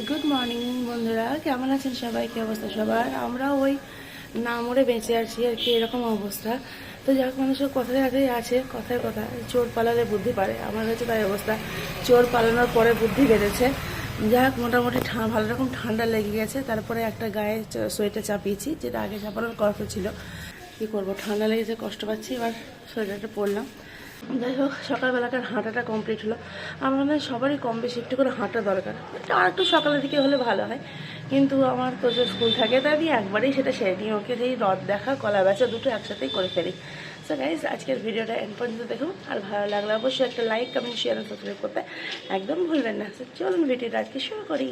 Good morning বন্ধুরা, কেমন আছেন সবাই? কি অবস্থা সবার? আমরা ওই না মরে বেঁচে আছি আর কি, এরকম অবস্থা। তো যাক, মানুষের কথায় কথাই আছে, কথায় কথা চোর পালালে বুদ্ধি পারে। আমার কাছে তাই অবস্থা, চোর পালানোর পরে বুদ্ধি বেড়েছে। যাক, মোটামুটি ভালো রকম ঠান্ডা লেগে গেছে। তারপরে একটা গায়ে সোয়েটার চাপিয়েছি, যেটা আগে চাপানোর কথা ছিল। কী করবো, ঠান্ডা লেগেছে, কষ্ট পাচ্ছি, এবার সোয়েটারটা পরলাম। যাই হোক, সকালবেলাকার হাঁটাটা কমপ্লিট হলো। আমার মনে হয় সবারই কম বেশি একটু করে হাঁটা দরকার, আর একটু সকালের দিকে হলে ভালো হয়। কিন্তু আমার তো যে স্কুল থাকে, তাই আমি একবারেই সেটা সেরে নিই। ওকে সেই রদ দেখা কলা বেচা দুটো একসাথেই করে ফেলি। সো গাইজ, আজকের ভিডিওটা এন্ড পর্যন্ত দেখুন, আর ভালো লাগলে অবশ্যই একটা লাইক, কমেন্ট, শেয়ার আর সাবস্ক্রাইব করতে একদম ভুলবেন না। চলুন ভিডিওটা আজকে শুরু করি।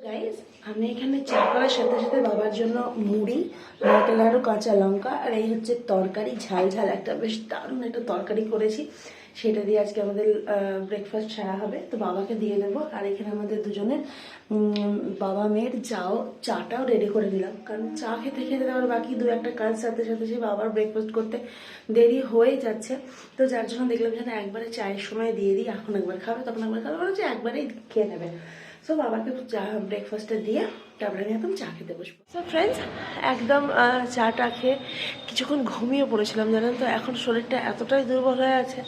গাইজ, আমি এখানে চা করার সাথে সাথে বাবার জন্য মুড়ি, নারকেল নাড়ু, কাঁচা লঙ্কা আর এই হচ্ছে তরকারি, ঝাল ঝাল একটা বেশ দারুণ একটা তরকারি করেছি। সেটা দিয়ে আজকে আমাদের ব্রেকফাস্ট সারা হবে। তো বাবাকে দিয়ে দেবো। আর এখানে আমাদের দুজনের বাবা মেয়ের চাটাও রেডি করে দিলাম, কারণ চা খেতে খেতে আবার বাকি দু একটা কাজ সাথে সাথে সে বাবার ব্রেকফাস্ট করতে দেরি হয়ে যাচ্ছে। তো যার জন্য দেখলাম যেন একবারে চায়ের সময় দিয়ে দিই, এখন একবার খাবে তখন একবার খাবে, বলে যে একবারেই খেয়ে নেবে। সো বাবাকে চা ব্রেকফাস্টটা দিয়ে তারপরে আমি একদম চা খেতে বসবো। সো ফ্রেন্ডস, একদম চাটা খেয়ে কিছুক্ষণ ঘুমিয়ে পড়েছিলাম, জানেন তো। এখন শরীরটা এতটাই দুর্বল হয়ে আছে,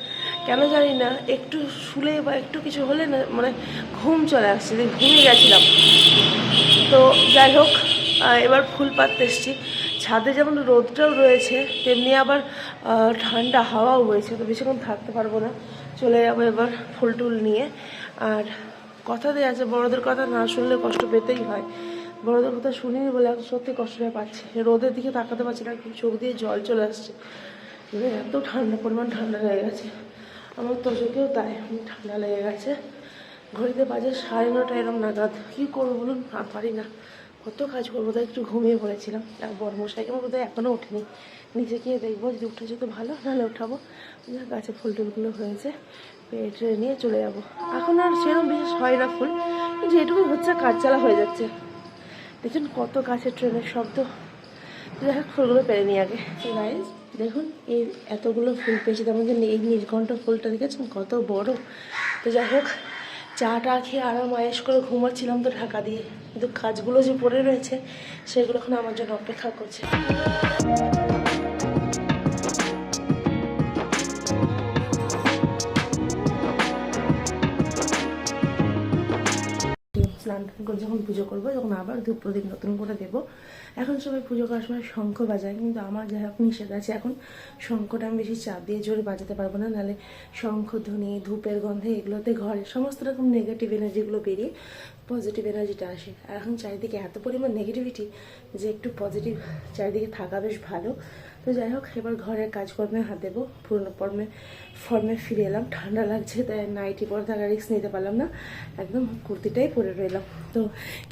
কেন জানি না, একটু শুলে বা একটু কিছু হলে না মানে ঘুম চলে আসছে, ঘুমিয়ে গেছিলাম। তো যাই হোক, এবার ফুল পাততে এসেছি। ছাদে যেমন রোদটাও রয়েছে, তেমনি আবার ঠান্ডা হাওয়াও বইছে। তো বেশিক্ষণ থাকতে পারবো না, চলে যাবো এবার ফুল টুল নিয়ে। আর কথা দিয়ে আছে, বড়োদের কথা না শুনলে কষ্ট পেতেই হয়। বড়োদের কথা শুনিনি বলে এখন সত্যি কষ্টটা পাচ্ছি। রোদের দিকে তাকাতে পারছি না, চোখ দিয়ে জল চলে আসছে। এত ঠান্ডা, পরিমাণ ঠান্ডা লেগে গেছে। আমার তোষকেও তাই ঠান্ডা লেগে গেছে। ঘড়িতে বাজে 9:30 এরকম নাগাদ। কী করবো বলুন, আর পারি না, কত কাজ করবো। তাই একটু ঘুমিয়ে পড়েছিলাম। আর বড়মশাইকে আমার বোধহয় এখনও ওঠেনি। নিচে গিয়ে দেখবো, যদি উঠে যেতে ভালো, নাহলে উঠাবো। গাছে ফুল টুলগুলো হয়েছে, পেটে নিয়ে চলে যাবো। এখন আর সেরকম বিশেষ হয় না ফুল, যেটুকু হচ্ছে কাজ চালা হয়ে যাচ্ছে। দেখুন কত গাছের ট্রেনের শব্দ। যাই হোক, ফুলগুলো পেরে নিই আগে। গাইজ দেখুন, এই এতগুলো ফুল পেয়েছি, তার মধ্যে এই নীলকণ্ঠ ফুলটা দেখেছেন কত বড়। তো যাই হোক, চাটা খেয়ে আরাম আয়েস করে ঘুমাচ্ছিলাম তো ঢাকা দিয়ে, কিন্তু কাজগুলো যে পড়ে রয়েছে সেগুলো এখন আমার জন্য অপেক্ষা করছে। স্নান করে যখন পুজো করবো, তখন আবার ধূপ প্রদীপ নতুন করে দেবো। এখন সবাই পুজো করার সময় শঙ্খ বাজায়, কিন্তু আমার যাই হোক নিষেধ আছে। এখন শঙ্খটা আমি বেশি চাপ দিয়ে জোরে বাজাতে পারবো না, নাহলে শঙ্খ ধ্বনি, ধূপের গন্ধে এগুলোতে ঘরে সমস্ত রকম নেগেটিভ এনার্জিগুলো বেরিয়ে পজিটিভ এনার্জিটা আসে। আর এখন চারিদিকে এত পরিমাণ নেগেটিভিটি যে একটু পজিটিভ চারিদিকে থাকা বেশ ভালো। তো যাই হোক, এবার ঘরের কাজকর্মে হাত দেবো। পুরোনো ফর্মে ফিরে এলাম। ঠান্ডা লাগছে, তাই নাইটি পরে থাকার রিস্ক নিতে পারলাম না, একদম কুর্তিটাই পরে রইলাম। তো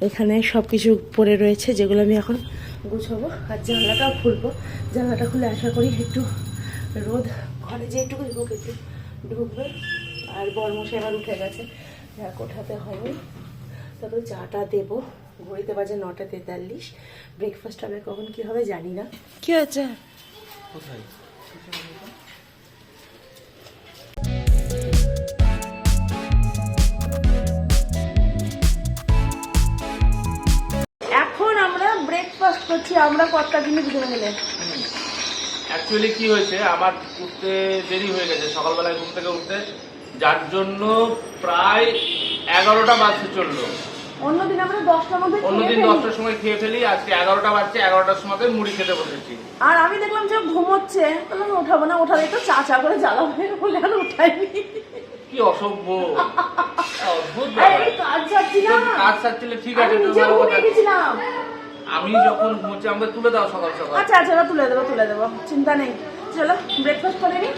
এখানে সব কিছু পরে রয়েছে, যেগুলো আমি এখন গুছাবো। আর জানলাটাও খুলবো। জানলাটা খুলে আশা করি একটু রোদ ঘরে যে একটু একটু ঢুকবে। আর বরমশাই আবার উঠে গেছে, যাক ওঠাতে হবে। তারপরে চাটা দেবো। ঘড়িতে বাজে 9:43। ব্রেকফাস্ট হবে কখন কি হবে জানি না। কি হয়েছে? এখন আমরা ব্রেকফাস্ট করছি, আমরা কতটা জিনিস ঘুরে মিলে। অ্যাকচুয়ালি কি হয়েছে, আমার উঠতে দেরি হয়ে গেছে সকালবেলায় ঘুম থেকে উঠতে, যার জন্য প্রায় 11টা বাজতে চললো। অন্যদিন আমরা 10টার মধ্যে অন্যদিন 10টার সময় খেয়ে ফেলি, আজকে 11টা বাজছে। 11টার সময় মুড়ি খেতে বসেছি। আর আমি দেখলাম যে ঘুমোচ্ছে, তাহলে আমি উঠাবো না, উঠালে তো চা চা করে জ্বালা হয়ে বলে আর উঠাইনি। কি অসভ্য, অদ্ভুত কাজ ছাড়ছিলাম। কাজ ছাড়ছিলে ঠিক আছে, আমি যখন ঘুমোচ্ছি আমাকে তুলে দাও সকাল সকাল। আচ্ছা আচ্ছা, তুলে দেবো, চিন্তা নেই। চলো ব্রেকফাস্ট করে নিই,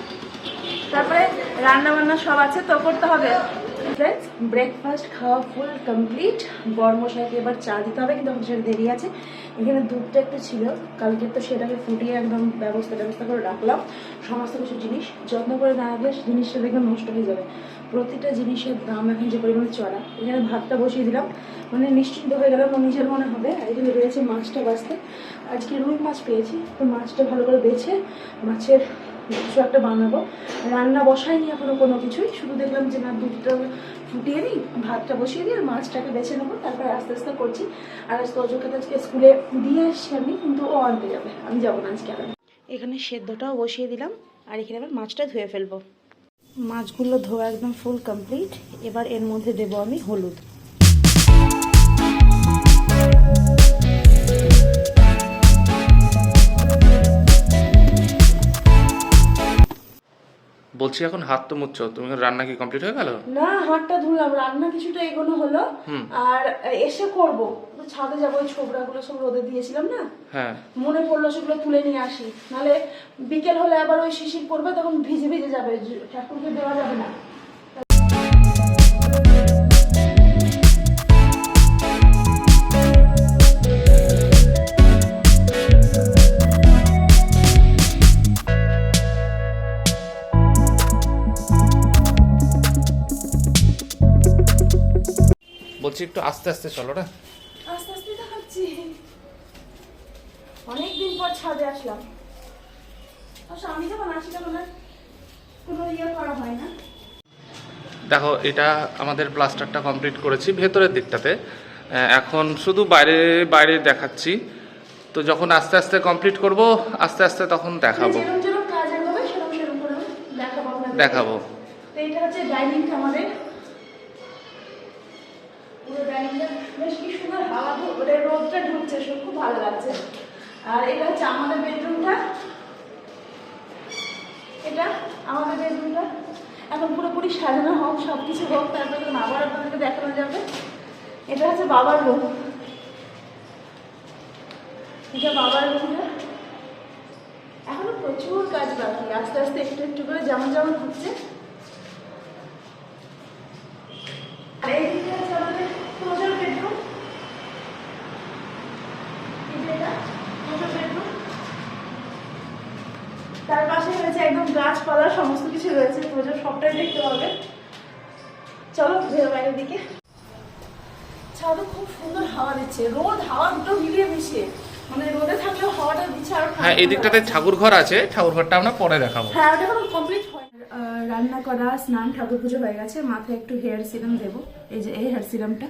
তারপরে রান্না বান্না সব আছে তো করতে হবে। ফ্রেন্ডস, ব্রেকফাস্ট খাওয়া ফুল কমপ্লিট। বরমশাইকে এবার চা দিতে হবে, কিন্তু সেটা দেরি আছে। এখানে দুধটা একটু ছিল কালকে, তো সেটাকে ফুটিয়ে একদম ব্যবস্থা করে রাখলাম। সমস্ত কিছু জিনিস যত্ন করে না রাখলে জিনিসটা দেখবে নষ্ট হয়ে যাবে। প্রতিটা জিনিসের দাম এখন যে পরিমাণে চড়া। এখানে ভাতটা বসিয়ে দিলাম, মানে নিশ্চিন্ত হয়ে গেলাম, নিজের মনে হবে। আর এখানে রয়েছে মাছটা বাছতে। আজকে রুই মাছ পেয়েছি, তো মাছটা ভালো করে বেছে মাছের কিছু একটা বানাবো। রান্না বসাইনি এখনো কোনো কিছুই, শুধু দেখলাম যে না দুধটা ফুটিয়ে নিই, ভাতটা বসিয়ে দিই আর মাছটাকে বেছে নেবো, তারপরে আস্তে আস্তে করছি। আর আজ তোজোকে আজকে স্কুলে দিয়ে এসছি আমি, কিন্তু ও আনতে যাবে, আমি যাবো না আজকে। এখানে সেদ্ধটাও বসিয়ে দিলাম আর এখানে আবার মাছটা ধুয়ে ফেলবো। মাছগুলো ধোয়া একদম ফুল কমপ্লিট। এবার এর মধ্যে দেবো আমি হলুদ। বলছি এখন হাত তো মুছছো, তুমি রান্না কি কমপ্লিট হয়ে গেল? না, হাতটা ধুলাম, রান্না কিছুটা এগোনো হলো। আর এসে করব, ছাদে যাবো, ওই ছোবড়াগুলো সব রোদে দিয়েছিলাম না, হ্যাঁ মনে পড়লো সেগুলো তুলে নিয়ে আসি, নাহলে বিকেল হলে আবার ওই শিশির পড়বে, তখন ভিজে ভিজে যাবে, ঠাকুরকে দেওয়া যাবে না। বলছি একটু আস্তে আস্তে চলো না। আস্তে আস্তে দেখাচ্ছি, অনেকদিন পর ছাদে আসলাম। আমি যখন আসি তখন আর কোনো ইয়ে করা হয় না। দেখো এটা আমাদের প্লাস্টারটা কমপ্লিট করেছি ভেতরের দিকটাতে, এখন শুধু বাইরে বাইরে দেখাচ্ছি। তো যখন আস্তে আস্তে কমপ্লিট করব আস্তে আস্তে তখন দেখাবো যেরকম যেরকম কাজ এগোবে সেরকম সেরকম করে দেখাবো আপনাদের। দেখাবো। তো এটা হচ্ছে ডাইনিংটা আমাদের, পুরো ডাইনিংটা বেশ কি সুন্দর হাওয়া, রোদটা ঢুকছে, সব খুব ভালো লাগছে। আর এটা হচ্ছে আমাদের বেডরুমটা, এটা আমাদের বেডরুমটা এখন পুরোপুরি সাজানো হোক, সব কিছু হোক, তারপরে তখন আবার আপনাদেরকে দেখানো যাবে। এটা হচ্ছে বাবার রুম, এটা বাবার রুমটা। এখনো প্রচুর কাজ বাকি, আস্তে আস্তে একটু একটু করে যেমন যেমন হচ্ছে। আর এইদিকে হচ্ছে আমাদের তোজোর বেডরুম, এটা তোজোর বেডরুম। তার পাশে রয়েছে একদম গাছপালা, সমস্ত কিছু রয়েছে, তোজোর সবটাই দেখতে পাবে। চলো বেরো বাইরের দিকে। ছাদে খুব সুন্দর হাওয়া দিচ্ছে, রোদ হাওয়া দুটো মিলিয়ে মিশিয়ে, মানে রোদে থাকলেও হাওয়াটা দিচ্ছে। আর হ্যাঁ এই দিকটাতে ঠাকুর ঘর আছে, ঠাকুর ঘরটা আমরা পরে দেখাবো। হ্যাঁ ওটা এখন কমপ্লিট হয়। রান্না করা, স্নান, ঠাকুর পুজো হয়ে গেছে। মাথায় একটু হেয়ার সিরাম দেবো, এই যে এই হেয়ার সিরামটা,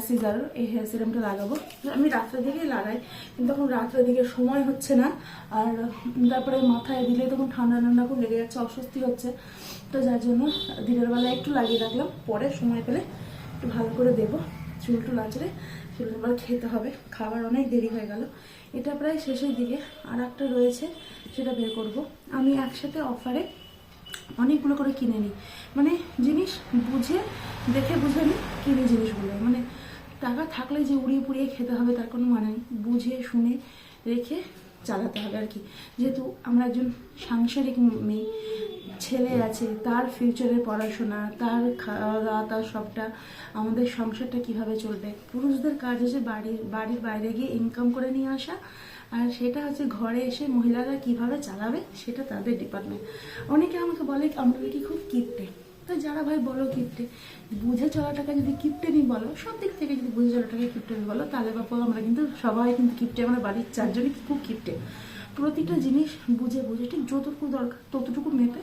সিজার, এই হেয়ার সিরামটা লাগাবো। আমি রাত্রের দিকেই লাগাই, কিন্তু এখন রাত্রের দিকে সময় হচ্ছে না। আর তারপরে মাথায় দিলে তখন ঠান্ডা ঠান্ডা খুব লেগে যাচ্ছে, অস্বস্তি হচ্ছে। তো যার জন্য দিনের বেলা একটু লাগিয়ে রাখলাম, পরে সময় পেলে একটু ভালো করে দেবো। চুল টুল আঁচড়ে চুল আবার খেতে হবে, খাবার অনেক দেরি হয়ে গেল। এটা প্রায় শেষের দিকে, আর একটা রয়েছে সেটা বের করব। আমি একসাথে অফারে অনেকগুলো করে কিনে নিই, মানে জিনিস বুঝে দেখে বুঝে নিই, কিনে জিনিসগুলো, মানে টাকা থাকলে যে উড়িয়ে পুড়িয়ে খেতে হবে তার কোনো মানে নেই, বুঝে শুনে রেখে চালাতে হবে আর কি। যেহেতু আমরা একজন সাংসারিক মেয়ে, ছেলে আছে, তার ফিউচারের পড়াশোনা, তার খাওয়া দাওয়া, তার সবটা, আমাদের সংসারটা কিভাবে চলবে। পুরুষদের কাজ হচ্ছে বাড়ির বাইরে গিয়ে ইনকাম করে নিয়ে আসা, আর সেটা হচ্ছে ঘরে এসে মহিলারা কিভাবে চালাবে সেটা তাদের ডিপার্টমেন্ট। অনেকে আমাকে বলে আমরা কি খুব কিপটে, তো যারা ভাই বলো কিপটে, বুঝে চলাটাকে যদি কিপটে নি বলো, সব দিক থেকে যদি বুঝে চলাটাকে কিপটে নি বলো, তাহলে বাপু আমরা কিন্তু সবাই কিন্তু কিপটে, আমরা বাড়ির চারজনই খুব কিপটে। প্রতিটা জিনিস বুঝে বুঝে ঠিক যতটুকু দরকার ততটুকু মেপে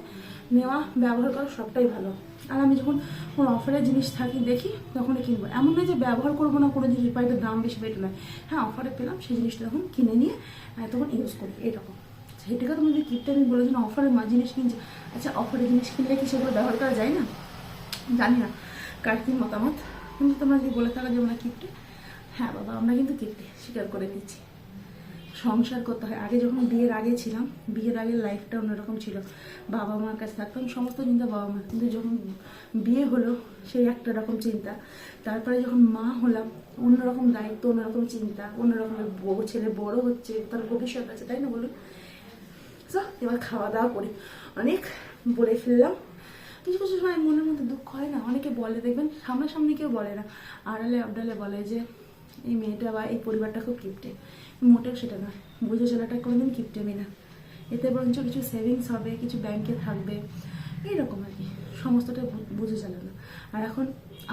নেওয়া, ব্যবহার করা সবটাই ভালো। আর আমি যখন কোনো অফারের জিনিস থাকি দেখি তখনই কিনবো, এমন নয় যে ব্যবহার করবো না কোনো জিনিস, বাড়িতে দাম বেশি পেটে নয়, হ্যাঁ অফারে পেলাম সেই জিনিসটা তখন কিনে নিয়ে তখন ইউজ করি, এরকম। সেটাকে তুমি যদি কিপটে আমি বলেছো না অফারের জিনিস কিনছি, আচ্ছা অফারের জিনিস কিনলে কি সেগুলো ব্যবহার করা যায় না? জানি না কার কি মতামত, কিন্তু তোমরা যদি বলে থাকো যে আমরা কিপটে, হ্যাঁ বাবা আমরা কিন্তু কিপটে, স্বীকার করে দিচ্ছি। সংসার করতে হয়, আগে যখন বিয়ের আগে ছিলাম, বিয়ের আগের লাইফটা অন্যরকম ছিল, বাবা মার কাছে থাকতাম, সমস্ত চিন্তা বাবা মা, কিন্তু যখন বিয়ে হলো সেই একটা রকম চিন্তা, তারপরে যখন মা হলাম অন্যরকম দায়িত্ব, অন্যরকম চিন্তা, অন্যরকমের ছেলে বড় হচ্ছে, তার ভবিষ্যৎ আছে, তাই না বলুন? এবার খাওয়া দাওয়া করি, অনেক বলে ফেললাম। কিছু কিছু সময় মনের মধ্যে দুঃখ হয় না, অনেকে বলে, দেখবেন সামনাসামনি কেউ বলে না, আড়ালে আবডালে বলে যে এই মেয়েটা বা এই পরিবারটা খুব কিপটে। মোটেও সেটা নয়, বুঝে চলাটা কোনোদিন কিপটেমি না, এতে বরঞ্চ কিছু সেভিংস হবে, কিছু ব্যাংকে থাকবে, এইরকম আর কি, সমস্তটা বুঝে চালানো। আর এখন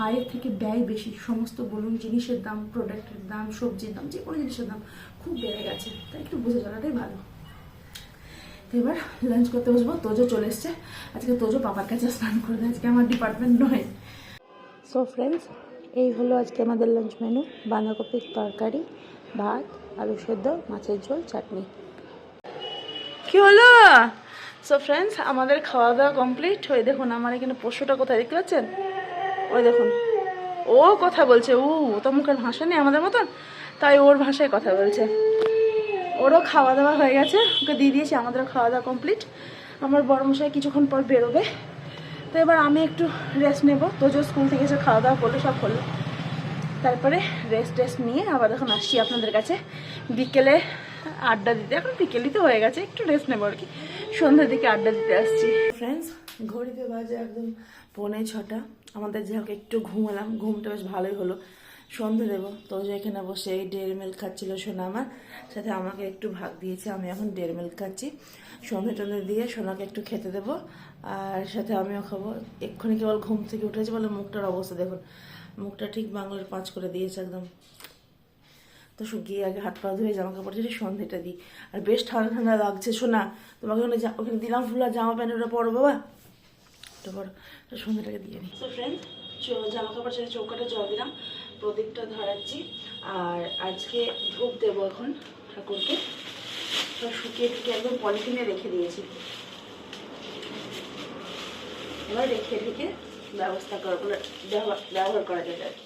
আয়ের থেকে ব্যয় বেশি, সমস্ত বলুন জিনিসের দাম, প্রোডাক্টের দাম, সবজির দাম, যে কোনো জিনিসের দাম খুব বেড়ে গেছে, তাই একটু বুঝে চলাটাই ভালো। এবার লাঞ্চ করতে বসবো, তোজো চলে এসছে, আজকে তোজো পাপার কাছে স্নান করবে, আজকে আমার ডিপার্টমেন্ট নয়। সো ফ্রেন্ডস, এই হলো আজকে আমাদের লাঞ্চ মেনু। বাঁধাকপির তরকারি, ভাত, আলু সেদ্ধ, মাছের ঝোল, চাটনি। কি হলো? সো ফ্রেন্ডস, আমাদের খাওয়া দাওয়া কমপ্লিট। ওই দেখুন আমার এখানে পশুটা কোথায় দেখতে পাচ্ছেন? ওই দেখুন, ও কথা বলছে। ও তো মুখের ভাষা নেই আমাদের মতন, তাই ওর ভাষায় কথা বলছে। ওরও খাওয়া দাওয়া হয়ে গেছে, ওকে দিয়ে দিয়েছি। আমাদেরও খাওয়া দাওয়া কমপ্লিট। আমার বড় মশাই কিছুক্ষণ পর বেরোবে, তো এবার আমি একটু রেস্ট নেবো। তোজো স্কুল থেকে এসে খাওয়া দাওয়া করলো, সব করলো, তারপরে রেস্ট নিয়ে আবার এখন আসছি আপনাদের কাছে বিকেলে আড্ডা দিতে। এখন বিকেলই তো হয়ে গেছে, একটু রেস্ট নেবো আর কি, সন্ধ্যার দিকে আড্ডা দিতে আসছি। ফ্রেন্ডস, ঘড়িতে বাজে একদম 5:45। আমাদের যে হোক একটু ঘুমালাম, ঘুমটা বেশ ভালোই হলো। সন্ধে দেবো, তো যে এখানে বসে এই ডেয়ারি মিল্ক খাচ্ছিল সোনা আমার সাথে, আমাকে একটু ভাগ দিয়েছে। আমি এখন ডেয়ারি মিল্ক খাচ্ছি, সন্ধে টন্ধে দিয়ে সোনাকে একটু খেতে দেবো, আর সাথে আমিও খাবো। এক্ষুনি কেবল ঘুম থেকে উঠেছে বলে মুখটার অবস্থা দেখুন, মুখটা ঠিক বাংলার 5 করে দিয়েছে একদম। তো গিয়ে আগে হাত পা ধুয়ে জামা কাপড় ছেড়ে সন্ধেটা দিই। আর বেশ ঠান্ডা ঠান্ডা লাগছে সোনা, তোমাকে ওখানে দিলাম ফুলা জামা প্যান্ট, ওটা পরো বাবা, ওটা পরো, সন্ধেটাকে দিয়ে নিই। তো ফ্রেন্ড, জামা কাপড় ছেড়ে চৌকাটা জল দিলাম, প্রদীপটা ধরাচ্ছি। আর আজকে ধূপ দেবো এখন ঠাকুরকে। সব শুকিয়ে টুকিয়ে একদম পলিথিনে রেখে দিয়েছি, এবার রেখে রেখে ব্যবস্থা করা ব্যবহার করা যাবে আর কি।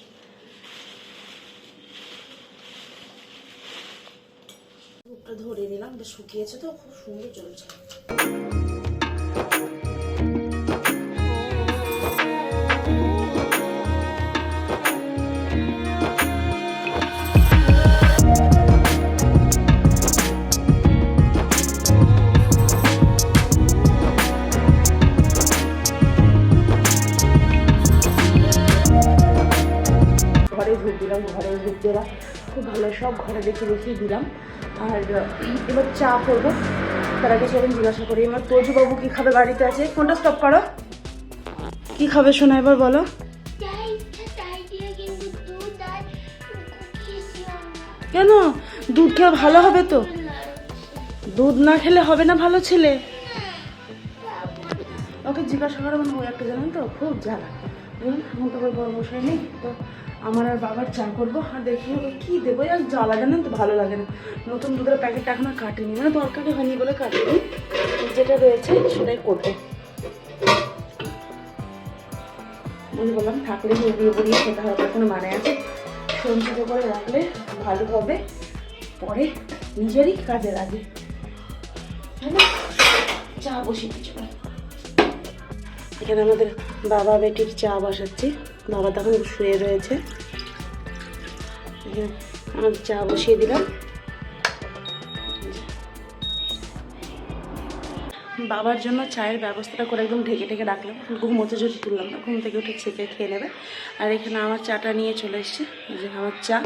ধূপটা ধরিয়ে দিলাম, বেশ শুকিয়েছে তো, খুব সুন্দর চলছে। ঘরে ধূপ দিলাম, ঘরে ধূপ দেওয়া খুব ভালো, সব ঘরে দেখে দেখেই দিলাম। আর এবার চা করবো, তার আগে চলুন জিজ্ঞাসা করি আমার তোজু বাবু কি খাবে, বাড়িতে আছে। কোনটা স্টপ করো, কি খাবে শোনা এবার বলো। কেন? দুধ খেয়ে ভালো হবে তো, দুধ না খেলে হবে না ভালো ছেলে। ওকে জিজ্ঞাসা করো, মানে ওই একটা জানেন তো খুব জ্বালা। বলুন, এখন তো বড় মশাই নেই, তো আমার আর বাবার চা করবো। আর দেখি ওকে কী দেবো, আর জ্বালা জানেন তো ভালো লাগে না। নতুন দুধের প্যাকেটটা এখন আর কাটেনি, মানে তরকারি হয়নি বলে কাটেনি, যেটা রয়েছে সেটাই করবো। আমি বললাম থাকলে উড়িয়ে উড়িয়ে খেতে হবে, কোনো মানে আছে? সঞ্চিত করে রাখলে ভালো হবে, পরে নিজেরই কাজে লাগে। চা বসিয়ে দিচ্ছি, এখানে আমাদের বাবা বেটির চা বসাচ্ছি। বাবা তখন শুয়ে রয়েছে, আমাদের চা বসিয়ে দিলাম। বাবার জন্য চায়ের ব্যবস্থাটা করে একদম ঢেকে ঢেকে রাখলাম, ঘুমোতে যদি তুললাম না, ঘুম থেকে উঠে ছেঁকে খেয়ে নেবে। আর এখানে আমার চাটা নিয়ে চলে এসেছি, যে আমার চা।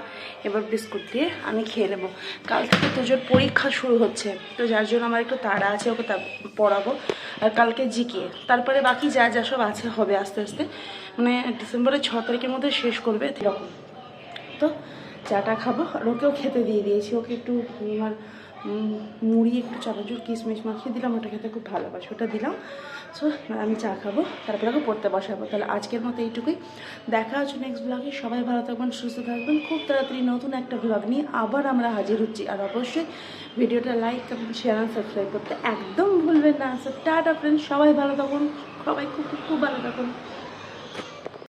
এবার বিস্কুট দিয়ে আমি খেয়ে নেবো। কাল থেকে তোজোর পরীক্ষা শুরু হচ্ছে, তো যার জন্য আমার একটু তাড়া আছে, ওকে পড়াবো। আর কালকে জিকে, তারপরে বাকি যা যা সব আছে হবে আস্তে আস্তে, মানে ডিসেম্বরের 6 তারিখের মধ্যে শেষ করবে এরকম। তো চাটা খাবো, আর ওকেও খেতে দিয়ে দিয়েছি। ওকে একটু আমার মুড়ি, একটু চানাচুর কিশমিশ মাখিয়ে দিলাম, ওটা খেতে খুব ভালোবাসে, ওটা দিলাম। সো আমি চা খাবো, তারপরে ওকে পড়তে বসাবো। তাহলে আজকের মতো এইটুকুই, দেখা হচ্ছে নেক্সট ব্লগে। সবাই ভালো থাকবেন, সুস্থ থাকবেন। খুব তাড়াতাড়ি নতুন একটা ব্লগ নিয়ে আবার আমরা হাজির হচ্ছি। আর অবশ্যই ভিডিওটা লাইক, কমেন্ট, শেয়ার আর সাবস্ক্রাইব করতে একদম ভুলবেন না। সো টাটা ফ্রেন্ডস, সবাই ভালো থাকুন, সবাই খুব খুব খুব ভালো থাকুন।